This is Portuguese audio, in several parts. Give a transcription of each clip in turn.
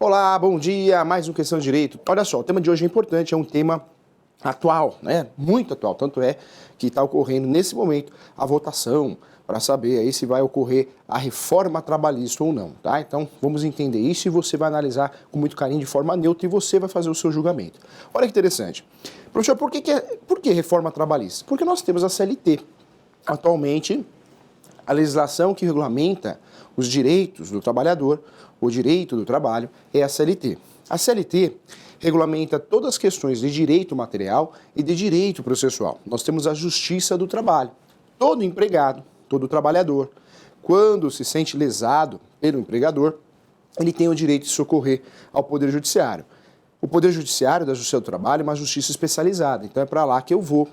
Olá, bom dia, mais um Questão de Direito. Olha só, o tema de hoje é importante, é um tema atual, né? Muito atual, tanto é que está ocorrendo nesse momento a votação para saber aí se vai ocorrer a reforma trabalhista ou não, tá? Então, vamos entender isso e você vai analisar com muito carinho, de forma neutra, e você vai fazer o seu julgamento. Olha que interessante. Professor, por que reforma trabalhista? Porque nós temos a CLT. Atualmente, a legislação que regulamenta os direitos do trabalhador, o direito do trabalho, é a CLT. A CLT regulamenta todas as questões de direito material e de direito processual. Nós temos a Justiça do Trabalho. Todo empregado, todo trabalhador, quando se sente lesado pelo empregador, ele tem o direito de socorrer ao Poder Judiciário. O Poder Judiciário da Justiça do Trabalho é uma justiça especializada, então é para lá que eu vou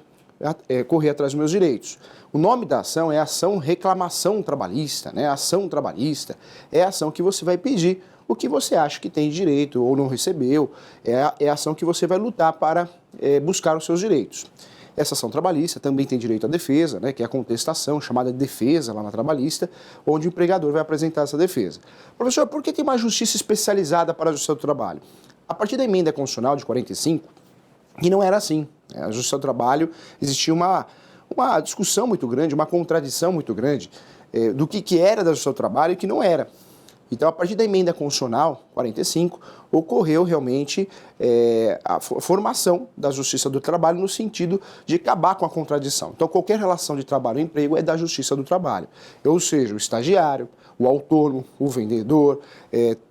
correr atrás dos meus direitos. O nome da ação é ação reclamação trabalhista, né? Ação trabalhista é a ação que você vai pedir o que você acha que tem direito ou não recebeu, é a ação que você vai lutar para buscar os seus direitos. Essa ação trabalhista também tem direito à defesa, né, que é a contestação, chamada de defesa lá na trabalhista, onde o empregador vai apresentar essa defesa. Professor, por que tem uma justiça especializada para a Justiça do Trabalho? A partir da emenda constitucional de 45, que não era assim. A Justiça do Trabalho existia uma discussão muito grande, uma contradição muito grande do que era da Justiça do Trabalho e o que não era. Então, a partir da emenda constitucional 45, ocorreu realmente a formação da Justiça do Trabalho no sentido de acabar com a contradição. Então, qualquer relação de trabalho e emprego é da Justiça do Trabalho. Ou seja, o estagiário, o autônomo, o vendedor,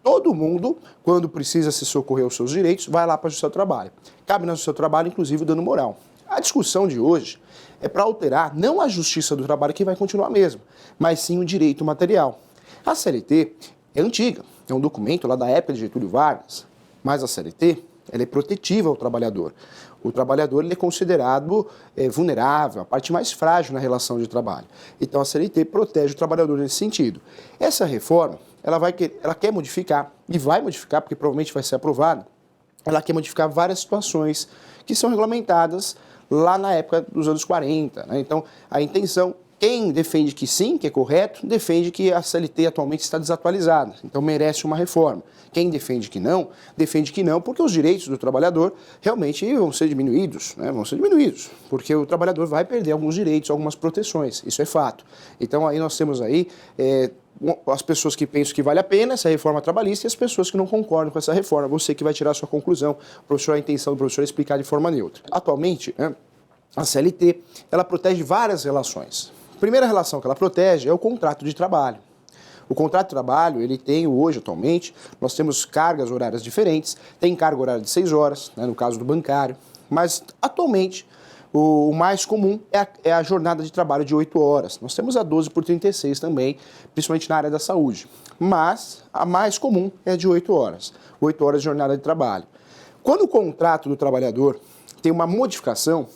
todo mundo, quando precisa se socorrer aos seus direitos, vai lá para a Justiça do Trabalho. Cabe na Justiça do Trabalho, inclusive, o dano moral. A discussão de hoje é para alterar não a Justiça do Trabalho, que vai continuar a mesma, mas sim o direito material. A CLT é antiga, é um documento lá da época de Getúlio Vargas, mas a CLT ela é protetiva ao trabalhador. O trabalhador ele é considerado vulnerável, a parte mais frágil na relação de trabalho. Então a CLT protege o trabalhador nesse sentido. Essa reforma, ela quer modificar, e vai modificar, porque provavelmente vai ser aprovada, ela quer modificar várias situações que são regulamentadas lá na época dos anos 40. Né? Então, a intenção, quem defende que sim, que é correto, defende que a CLT atualmente está desatualizada, então merece uma reforma. Quem defende que não, porque os direitos do trabalhador realmente vão ser diminuídos, né? Vão ser diminuídos, porque o trabalhador vai perder alguns direitos, algumas proteções, isso é fato. Então aí nós temos aí as pessoas que pensam que vale a pena essa reforma trabalhista e as pessoas que não concordam com essa reforma. Você que vai tirar a sua conclusão. Professor, a intenção do professor é explicar de forma neutra. Atualmente, né, a CLT, ela protege várias relações. A primeira relação que ela protege é o contrato de trabalho. O contrato de trabalho, ele tem hoje, atualmente, nós temos cargas horárias diferentes, tem carga horária de 6 horas, né, no caso do bancário, mas atualmente o mais comum é a jornada de trabalho de 8 horas. Nós temos a 12 por 36 também, principalmente na área da saúde, mas a mais comum é a de 8 horas, 8 horas de jornada de trabalho. Quando o contrato do trabalhador tem uma modificação,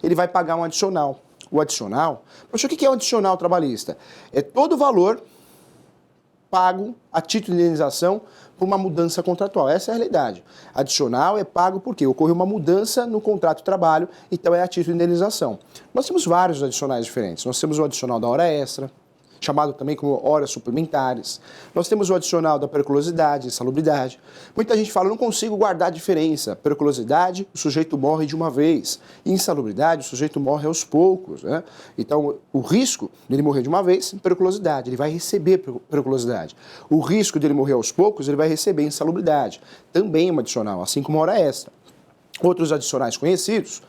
ele vai pagar um adicional. O adicional, poxa, o que é o adicional trabalhista? É todo o valor pago a título de indenização por uma mudança contratual. Essa é a realidade. Adicional é pago porque ocorreu uma mudança no contrato de trabalho, então é a título de indenização. Nós temos vários adicionais diferentes. Nós temos o adicional da hora extra, chamado também como horas suplementares. Nós temos o adicional da periculosidade, insalubridade. Muita gente fala, não consigo guardar a diferença. Periculosidade, o sujeito morre de uma vez. Insalubridade, o sujeito morre aos poucos. Né? Então, o risco dele morrer de uma vez, periculosidade, ele vai receber periculosidade. O risco dele morrer aos poucos, ele vai receber insalubridade. Também é um adicional, assim como a hora extra. Outros adicionais conhecidos,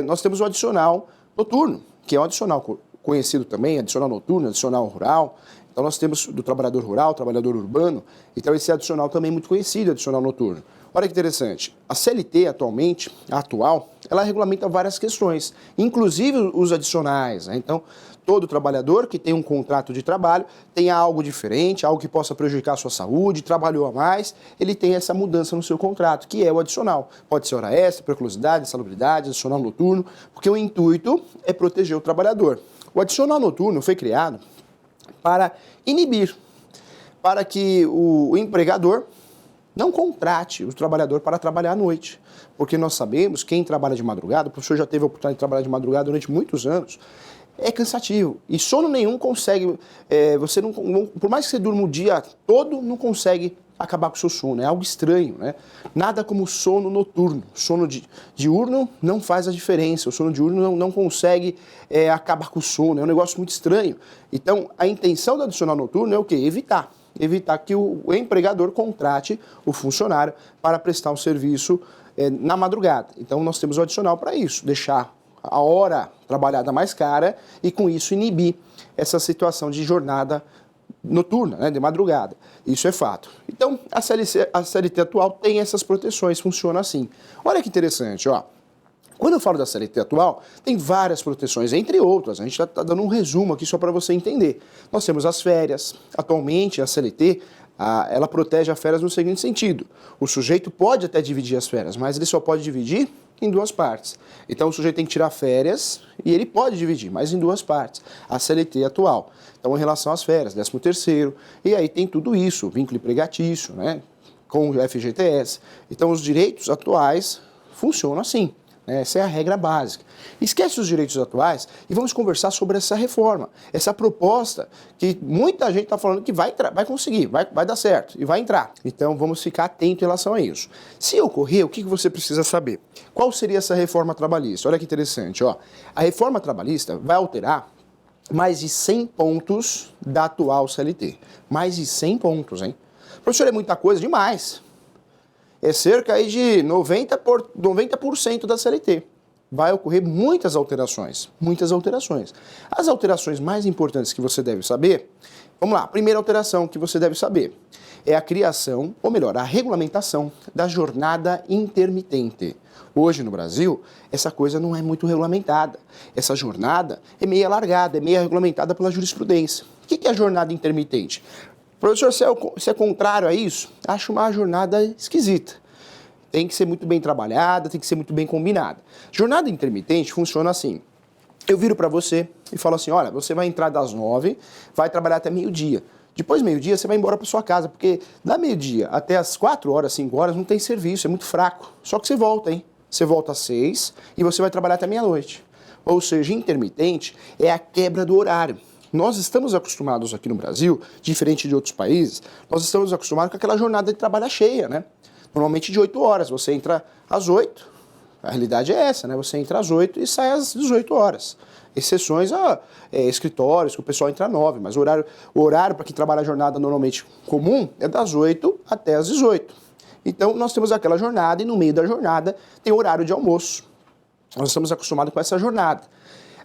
nós temos o adicional noturno, que é um adicional conhecido também, adicional noturno, adicional rural. Então nós temos do trabalhador rural, trabalhador urbano, então esse adicional também é muito conhecido, adicional noturno. Olha que interessante, a CLT atualmente, a atual, ela regulamenta várias questões, inclusive os adicionais, né? Então, todo trabalhador que tem um contrato de trabalho tem algo diferente, algo que possa prejudicar a sua saúde, trabalhou a mais, ele tem essa mudança no seu contrato, que é o adicional. Pode ser hora extra, periculosidade, insalubridade, adicional noturno, porque o intuito é proteger o trabalhador. O adicional noturno foi criado para inibir, para que o empregador não contrate o trabalhador para trabalhar à noite. Porque nós sabemos, quem trabalha de madrugada, o professor já teve a oportunidade de trabalhar de madrugada durante muitos anos, é cansativo. E sono nenhum consegue, por mais que você durma o dia todo, não consegue acabar com o seu sono, é algo estranho, né? Nada como sono noturno. Sono diurno não faz a diferença, o sono diurno não consegue acabar com o sono, é um negócio muito estranho. Então, a intenção do adicional noturno é o quê? Evitar que o empregador contrate o funcionário para prestar um serviço na madrugada. Então, nós temos o adicional para isso, deixar a hora trabalhada mais cara e, com isso, inibir essa situação de jornada noturna, né, de madrugada. Isso é fato. Então, a CLT atual tem essas proteções, funciona assim. Olha que interessante, ó. Quando eu falo da CLT atual, tem várias proteções, entre outras. A gente está dando um resumo aqui só para você entender. Nós temos as férias. Atualmente, a CLT, ela protege as férias no seguinte sentido. O sujeito pode até dividir as férias, mas ele só pode dividir em duas partes. Então, o sujeito tem que tirar férias e ele pode dividir, mas em duas partes. A CLT atual. Então, em relação às férias, 13º, e aí tem tudo isso, vínculo empregatício, né, com o FGTS. Então, os direitos atuais funcionam assim. Essa é a regra básica. Esquece os direitos atuais e vamos conversar sobre essa reforma, essa proposta que muita gente está falando que vai conseguir, vai dar certo e vai entrar. Então vamos ficar atento em relação a isso. Se ocorrer, o que você precisa saber? Qual seria essa reforma trabalhista? Olha que interessante, ó. A reforma trabalhista vai alterar mais de 100 pontos da atual CLT. Mais de 100 pontos, hein? Professor, é muita coisa? Demais. É cerca aí de 90% da CLT. Vai ocorrer muitas alterações, muitas alterações. As alterações mais importantes que você deve saber, vamos lá, a primeira alteração que você deve saber é a criação, ou melhor, a regulamentação da jornada intermitente. Hoje no Brasil, essa coisa não é muito regulamentada. Essa jornada é meio alargada, é meio regulamentada pela jurisprudência. O que é a jornada intermitente? Professor, se é contrário a isso, acho uma jornada esquisita. Tem que ser muito bem trabalhada, tem que ser muito bem combinada. Jornada intermitente funciona assim. Eu viro para você e falo assim, olha, você vai entrar das 9, vai trabalhar até meio-dia. Depois do meio-dia você vai embora para sua casa, porque da meio-dia até as 4 horas, 5 horas não tem serviço, é muito fraco. Só que você volta, hein? Você volta às 6 e você vai trabalhar até meia-noite. Ou seja, intermitente é a quebra do horário. Nós estamos acostumados aqui no Brasil, diferente de outros países, nós estamos acostumados com aquela jornada de trabalho cheia, né? Normalmente de 8 horas, você entra às 8, a realidade é essa, né? Você entra às 8 e sai às 18 horas. Exceções a escritórios, que o pessoal entra às 9, mas o horário para quem trabalha a jornada normalmente comum é das 8 até às 18. Então nós temos aquela jornada e no meio da jornada tem o horário de almoço. Nós estamos acostumados com essa jornada.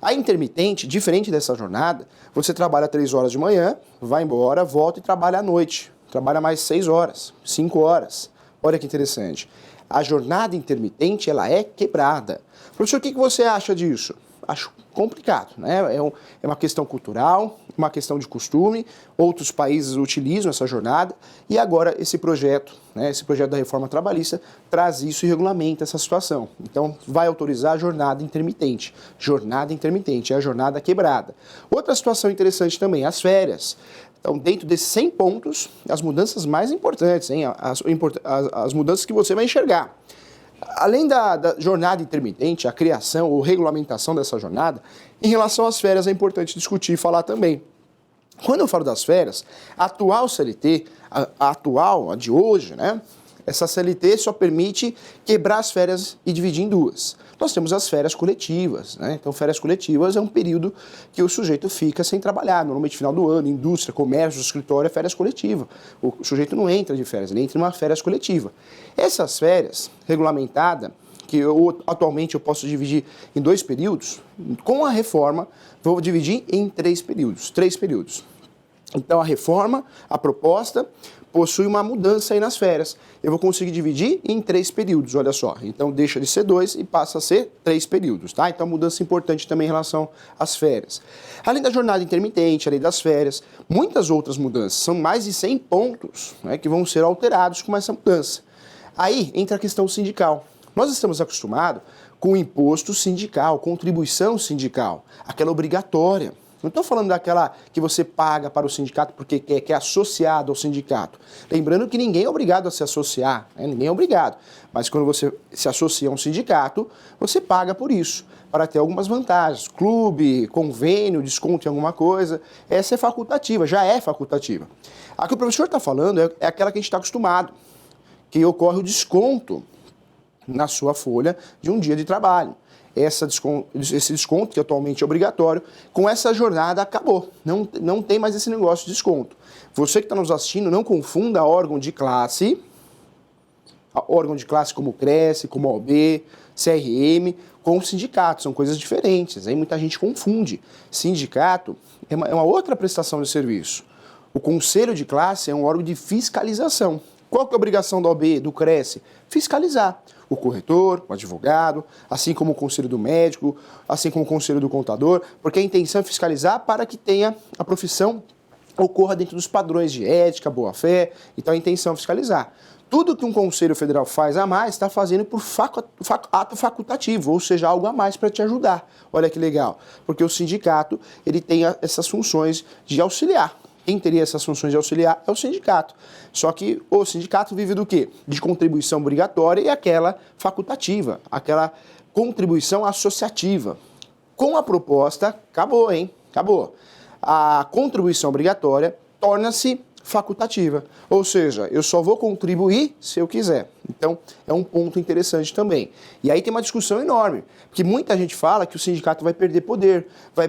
A intermitente, diferente dessa jornada, você trabalha 3 horas de manhã, vai embora, volta e trabalha à noite. Trabalha mais 6 horas, 5 horas. Olha que interessante. A jornada intermitente, ela é quebrada. Professor, o que você acha disso? Acho complicado, né? É uma questão cultural, uma questão de costume. Outros países utilizam essa jornada e agora esse projeto, né, esse projeto da reforma trabalhista traz isso e regulamenta essa situação. Então, vai autorizar a jornada intermitente. Jornada intermitente, é a jornada quebrada. Outra situação interessante também, as férias. Então, dentro desses 100 pontos, as mudanças mais importantes, hein? As mudanças que você vai enxergar. Além da jornada intermitente, a criação ou regulamentação dessa jornada, em relação às férias é importante discutir e falar também. Quando eu falo das férias, a atual CLT, a atual, a de hoje, né? Essa CLT só permite quebrar as férias e dividir em duas. Nós temos as férias coletivas, né? Então, férias coletivas é um período que o sujeito fica sem trabalhar. Normalmente, final do ano, indústria, comércio, escritório, é férias coletivas. O sujeito não entra de férias, ele entra em uma férias coletiva. Essas férias, regulamentada, que atualmente eu posso dividir em 2 períodos, com a reforma, vou dividir em 3 períodos. 3 períodos. Então, a reforma, a proposta, possui uma mudança aí nas férias. Eu vou conseguir dividir em 3 períodos, olha só. Então, deixa de ser 2 e passa a ser 3 períodos, tá? Então, mudança importante também em relação às férias. Além da jornada intermitente, além das férias, muitas outras mudanças. São mais de 100 pontos, né, que vão ser alterados com essa mudança. Aí, entra a questão sindical. Nós estamos acostumados com o imposto sindical, contribuição sindical, aquela obrigatória. Não estou falando daquela que você paga para o sindicato porque quer, que é associado ao sindicato. Lembrando que ninguém é obrigado a se associar, né? Ninguém é obrigado. Mas quando você se associa a um sindicato, você paga por isso, para ter algumas vantagens. Clube, convênio, desconto em alguma coisa. Essa é facultativa, já é facultativa. A que o professor está falando é aquela que a gente está acostumado, que ocorre o desconto na sua folha de um dia de trabalho. Esse desconto, que atualmente é obrigatório, com essa jornada acabou. Não tem mais esse negócio de desconto. Você que está nos assistindo, não confunda órgão de classe como Cresce, como OAB, CRM, com o sindicato. São coisas diferentes. Aí muita gente confunde. Sindicato é uma outra prestação de serviço. O conselho de classe é um órgão de fiscalização. Qual que é a obrigação da OAB, do Cresce? Fiscalizar o corretor, o advogado, assim como o conselho do médico, assim como o conselho do contador, porque a intenção é fiscalizar para que tenha a profissão ocorra dentro dos padrões de ética, boa-fé. Então a intenção é fiscalizar. Tudo que um Conselho Federal faz a mais, está fazendo por ato facultativo, ou seja, algo a mais para te ajudar. Olha que legal, porque o sindicato ele tem essas funções de auxiliar. Quem teria essas funções de auxiliar é o sindicato. Só que o sindicato vive do quê? De contribuição obrigatória e aquela facultativa, aquela contribuição associativa. Com a proposta, acabou, hein? Acabou. A contribuição obrigatória torna-se facultativa. Ou seja, eu só vou contribuir se eu quiser. Então, é um ponto interessante também. E aí tem uma discussão enorme, porque muita gente fala que o sindicato vai perder poder, vai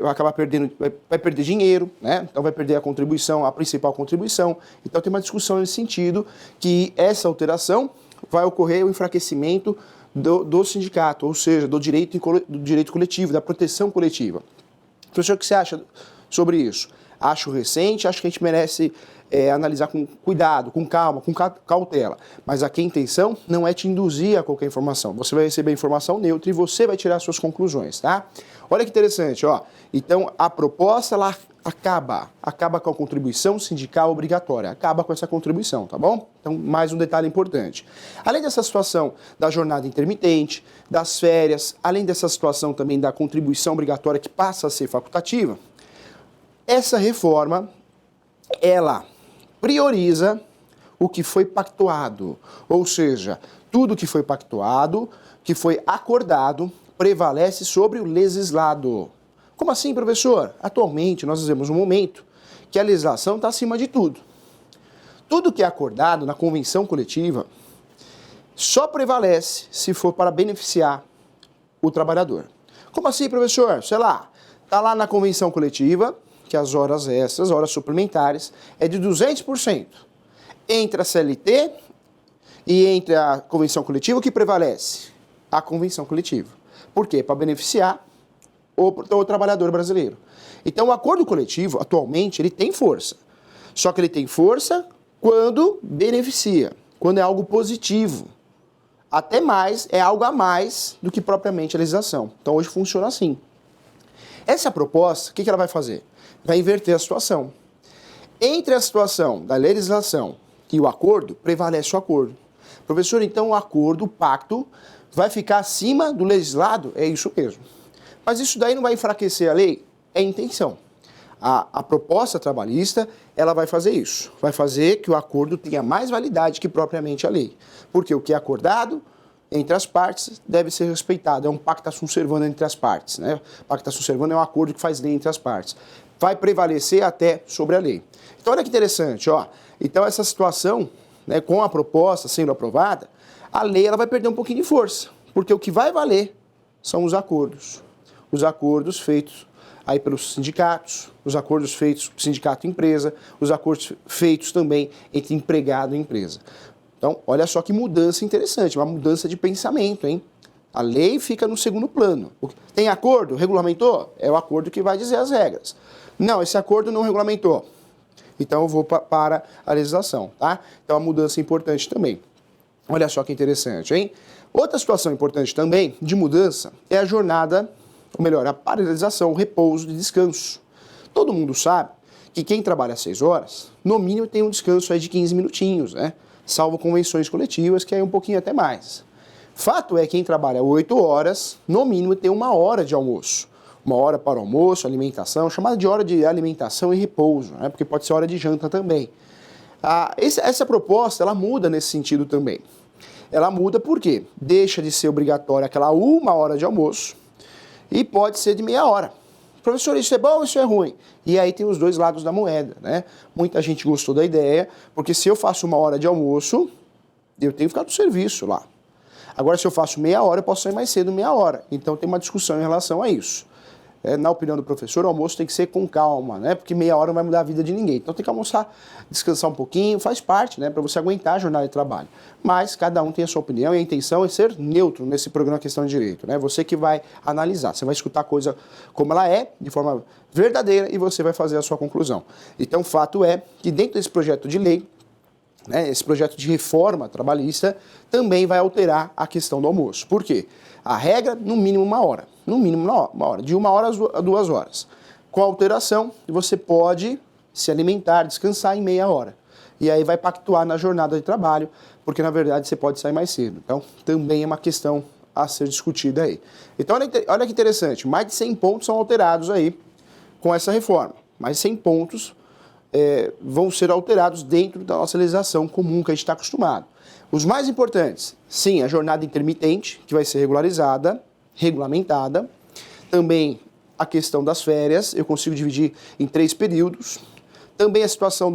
acabar perdendo, vai perder dinheiro, né? Então vai perder a contribuição, a principal contribuição. Então tem uma discussão nesse sentido que essa alteração vai ocorrer o enfraquecimento do sindicato, ou seja, do direito coletivo, da proteção coletiva. Professor, o que você acha sobre isso? Acho recente, acho que a gente merece analisar com cuidado, com calma, com cautela. Mas aqui a intenção não é te induzir a qualquer informação. Você vai receber a informação neutra e você vai tirar suas conclusões, tá? Olha que interessante, ó. Então, a proposta, ela acaba com a contribuição sindical obrigatória, acaba com essa contribuição, tá bom? Então, mais um detalhe importante. Além dessa situação da jornada intermitente, das férias, além dessa situação também da contribuição obrigatória que passa a ser facultativa, essa reforma, ela prioriza o que foi pactuado, ou seja, tudo que foi pactuado, que foi acordado, prevalece sobre o legislado. Como assim, professor? Atualmente, nós vivemos um momento que a legislação está acima de tudo. Tudo que é acordado na convenção coletiva só prevalece se for para beneficiar o trabalhador. Como assim, professor? Sei lá, está lá na convenção coletiva que as horas extras, horas suplementares, é de 200%. Entre a CLT e entre a convenção coletiva, o que prevalece? A convenção coletiva. Por quê? Para beneficiar o trabalhador brasileiro. Então, o acordo coletivo, atualmente, ele tem força. Só que ele tem força quando beneficia, quando é algo positivo. Até mais, é algo a mais do que propriamente a legislação. Então, hoje funciona assim. Essa proposta, o que ela vai fazer? Vai inverter a situação. Entre a situação da legislação e o acordo, prevalece o acordo. Professor, então o acordo, o pacto, vai ficar acima do legislado? É isso mesmo. Mas isso daí não vai enfraquecer a lei? É a intenção. A proposta trabalhista, ela vai fazer isso. Vai fazer que o acordo tenha mais validade que propriamente a lei. Porque o que é acordado entre as partes deve ser respeitado. É um pacta sunt servanda entre as partes, né? Pacta sunt servanda é um acordo que faz lei entre as partes. Vai prevalecer até sobre a lei. Então, olha que interessante, ó. Então, essa situação, né, com a proposta sendo aprovada, a lei ela vai perder um pouquinho de força, porque o que vai valer são os acordos feitos aí pelos sindicatos, os acordos feitos sindicato-empresa, os acordos feitos também entre empregado e empresa. Então, olha só que mudança interessante, uma mudança de pensamento, hein? A lei fica no segundo plano. Tem acordo? Regulamentou? É o acordo que vai dizer as regras. Não, esse acordo não regulamentou. Então eu vou para a legislação, tá? Então a mudança é importante também. Olha só que interessante, hein? Outra situação importante também de mudança é a jornada, ou melhor, a paralisação, o repouso de descanso. Todo mundo sabe que quem trabalha 6 horas, no mínimo tem um descanso aí de 15 minutinhos, né? Salvo convenções coletivas, que é um pouquinho até mais. Fato é que quem trabalha 8 horas, no mínimo tem 1 hora de almoço. uma hora para o almoço, alimentação, chamada de hora de alimentação e repouso, né? Porque pode ser hora de janta também. Essa proposta, ela muda nesse sentido também. Ela muda porque deixa de ser obrigatória aquela 1 hora de almoço e pode ser de meia hora. Professor, isso é bom ou isso é ruim? E aí tem os dois lados da moeda, né? Muita gente gostou da ideia, porque se eu faço 1 hora de almoço, eu tenho que ficar no serviço lá. Agora, se eu faço meia hora, eu posso sair mais cedo meia hora. Então tem uma discussão em relação a isso. Na opinião do professor, o almoço tem que ser com calma, né? Porque meia hora não vai mudar a vida de ninguém. Então tem que almoçar, descansar um pouquinho, faz parte, né? Para você aguentar a jornada de trabalho. Mas cada um tem a sua opinião e a intenção é ser neutro nesse programa Questão de Direito, né? Você que vai analisar, você vai escutar a coisa como ela é, de forma verdadeira, e você vai fazer a sua conclusão. Então o fato é que dentro desse projeto de lei, né, esse projeto de reforma trabalhista também vai alterar a questão do almoço. Por quê? A regra, no mínimo 1 hora. No mínimo 1 hora. De 1 hora a 2 horas. Com a alteração, você pode se alimentar, descansar em meia hora. E aí vai pactuar na jornada de trabalho, porque na verdade você pode sair mais cedo. Então, também é uma questão a ser discutida aí. Então, olha que interessante. Mais de 100 pontos são alterados aí com essa reforma. Mais de 100 pontos vão ser alterados dentro da nossa legislação comum que a gente está acostumado. Os mais importantes, sim, a jornada intermitente, que vai ser regularizada, regulamentada. Também a questão das férias, eu consigo dividir em 3 períodos. Também a situação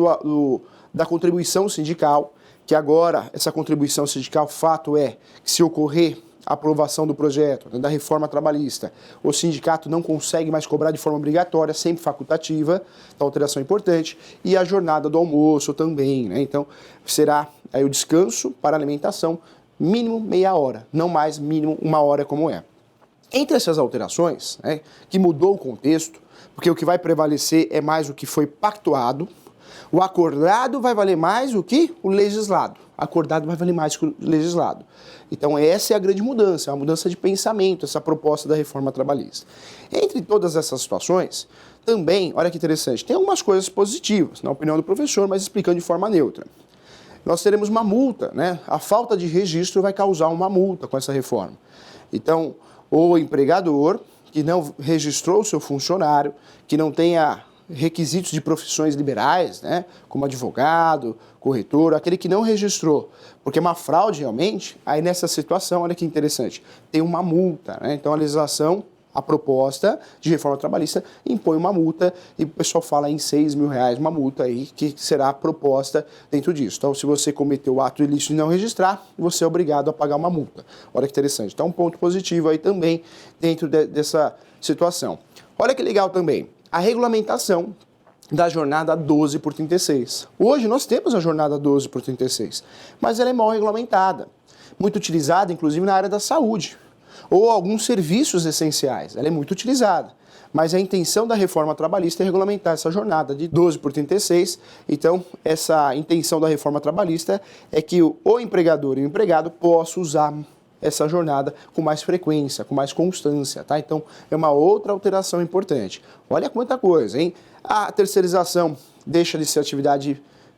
da contribuição sindical, que agora essa contribuição sindical, fato é que se ocorrer a aprovação do projeto, né, da reforma trabalhista, o sindicato não consegue mais cobrar de forma obrigatória, sempre facultativa, então alteração importante, e a jornada do almoço também, né? Então será aí o descanso para alimentação, mínimo meia hora, não mais mínimo 1 hora como é. Entre essas alterações, né, que mudou o contexto, porque o que vai prevalecer é mais o que foi pactuado, o acordado vai valer mais do que o legislado. Acordado vai valer mais que o legislado. Então essa é a grande mudança, é uma mudança de pensamento, essa proposta da reforma trabalhista. Entre todas essas situações, também, olha que interessante, tem algumas coisas positivas, na opinião do professor, mas explicando de forma neutra. Nós teremos uma multa, né? A falta de registro vai causar uma multa com essa reforma. Então, o empregador que não registrou o seu funcionário, que não tenha requisitos de profissões liberais, né, como advogado, corretor, aquele que não registrou, porque é uma fraude realmente, aí nessa situação, olha que interessante, tem uma multa, né? Então a legislação, a proposta de reforma trabalhista impõe uma multa e o pessoal fala em R$6 mil, uma multa aí que será proposta dentro disso. Então se você cometeu o ato ilícito de não registrar, você é obrigado a pagar uma multa. Olha que interessante. Então um ponto positivo aí também dentro dessa situação. Olha que legal também. A regulamentação da jornada 12 por 36. Hoje nós temos a jornada 12 por 36, mas ela é mal regulamentada, muito utilizada inclusive na área da saúde, ou alguns serviços essenciais, ela é muito utilizada. Mas a intenção da reforma trabalhista é regulamentar essa jornada de 12 por 36, então essa intenção da reforma trabalhista é que o empregador e o empregado possam usar essa jornada com mais frequência, com mais constância, tá? Então, é uma outra alteração importante. Olha quanta coisa, hein? A terceirização deixa de ser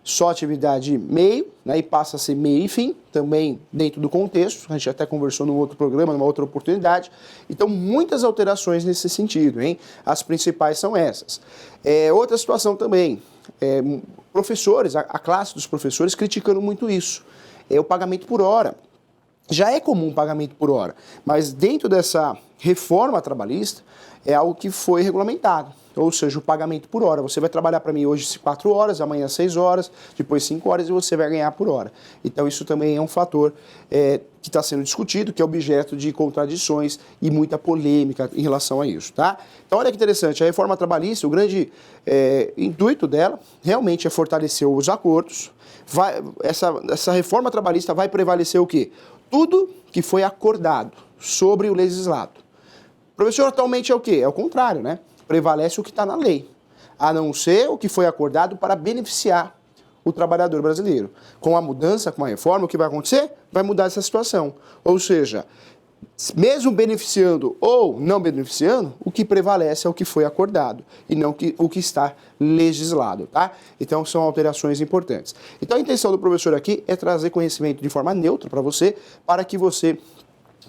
só atividade meio, né? E passa a ser meio e fim, também dentro do contexto. A gente até conversou num outro programa, numa outra oportunidade. Então, muitas alterações nesse sentido, hein? As principais são essas. Outra situação também, professores, a classe dos professores criticando muito isso. É o pagamento por hora. Já é comum o pagamento por hora, mas dentro dessa reforma trabalhista é algo que foi regulamentado, ou seja, o pagamento por hora. Você vai trabalhar para mim hoje 4 horas, amanhã 6 horas, depois 5 horas e você vai ganhar por hora. Então isso também é um fator que está sendo discutido, que é objeto de contradições e muita polêmica em relação a isso, tá? Então olha que interessante, a reforma trabalhista, o grande intuito dela realmente é fortalecer os acordos. Essa reforma trabalhista vai prevalecer o quê? Tudo que foi acordado sobre o legislado. Professor, atualmente é o quê? É o contrário, né? Prevalece o que está na lei, a não ser o que foi acordado para beneficiar o trabalhador brasileiro. Com a mudança, com a reforma, o que vai acontecer? Vai mudar essa situação. Ou seja, mesmo beneficiando ou não beneficiando, o que prevalece é o que foi acordado e não o que está legislado, tá? Então são alterações importantes. Então a intenção do professor aqui é trazer conhecimento de forma neutra para você que você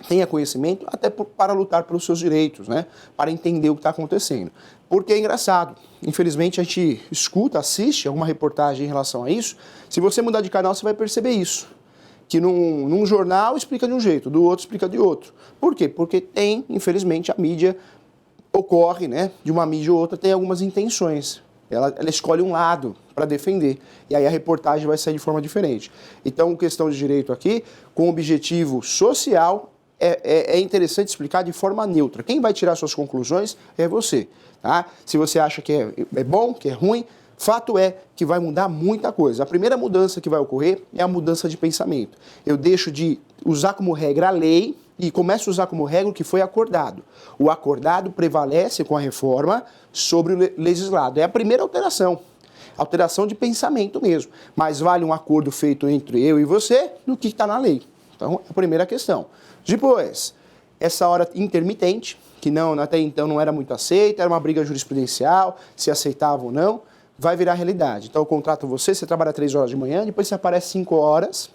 tenha conhecimento até para lutar pelos seus direitos, né? Para entender o que está acontecendo. Porque é engraçado, infelizmente a gente escuta, assiste alguma reportagem em relação a isso, se você mudar de canal você vai perceber isso, que num jornal explica de um jeito, do outro explica de outro. Por quê? Porque tem, infelizmente, a mídia ocorre, né, de uma mídia ou outra tem algumas intenções, ela escolhe um lado para defender, e aí a reportagem vai sair de forma diferente. Então, questão de direito aqui, com objetivo social, é interessante explicar de forma neutra. Quem vai tirar suas conclusões é você. Tá? Se você acha que é bom, que é ruim, fato é que vai mudar muita coisa. A primeira mudança que vai ocorrer é a mudança de pensamento. Eu deixo de usar como regra a lei e começo a usar como regra o que foi acordado. O acordado prevalece com a reforma sobre o legislado. É a primeira alteração. Alteração de pensamento mesmo. Mas vale um acordo feito entre eu e você do que está na lei. Então, é a primeira questão. Depois, essa hora intermitente, que não, até então não era muito aceita, era uma briga jurisprudencial, se aceitava ou não, vai virar realidade. Então, eu contrato você trabalha 3 horas de manhã, depois você aparece 5 horas,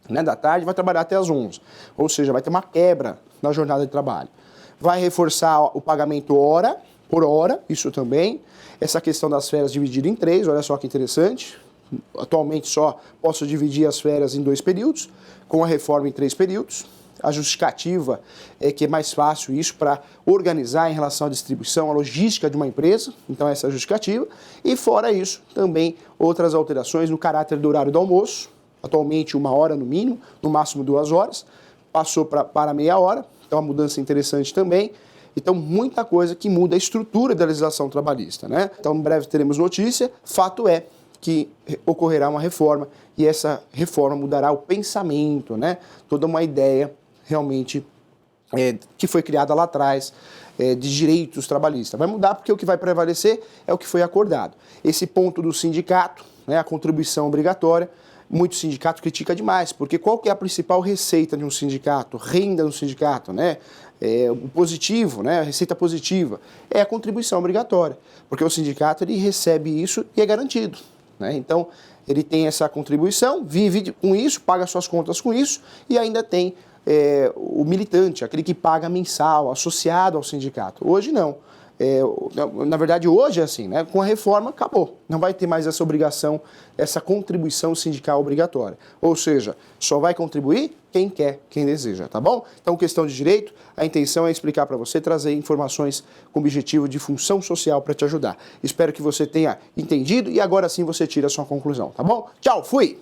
né, da tarde, vai trabalhar até as 11. Ou seja, vai ter uma quebra na jornada de trabalho. Vai reforçar o pagamento hora por hora, isso também. Essa questão das férias dividida em 3, olha só que interessante. Atualmente só posso dividir as férias em 2 períodos, com a reforma em 3 períodos. A justificativa é que é mais fácil isso para organizar em relação à distribuição, à logística de uma empresa, então essa é a justificativa. E fora isso, também outras alterações no caráter do horário do almoço, atualmente 1 hora no mínimo, no máximo 2 horas, passou para meia hora, então uma mudança interessante também. Então muita coisa que muda a estrutura da legislação trabalhista, né? Então em breve teremos notícia, fato é que ocorrerá uma reforma e essa reforma mudará o pensamento, né? Toda uma ideia realmente que foi criada lá atrás de direitos trabalhistas. Vai mudar porque o que vai prevalecer é o que foi acordado. Esse ponto do sindicato, né, a contribuição obrigatória, muito sindicato critica demais, porque qual que é a principal receita de um sindicato, renda do sindicato, né? O positivo, né? A receita positiva é a contribuição obrigatória, porque o sindicato ele recebe isso e é garantido, né? Então, ele tem essa contribuição, vive com isso, paga suas contas com isso e ainda tem o militante, aquele que paga mensal, associado ao sindicato. Hoje não. Na verdade, hoje é assim, né? Com a reforma, acabou. Não vai ter mais essa obrigação, essa contribuição sindical obrigatória. Ou seja, só vai contribuir quem quer, quem deseja, tá bom? Então, questão de direito, a intenção é explicar para você, trazer informações com objetivo de função social para te ajudar. Espero que você tenha entendido e agora sim você tira a sua conclusão, tá bom? Tchau, fui!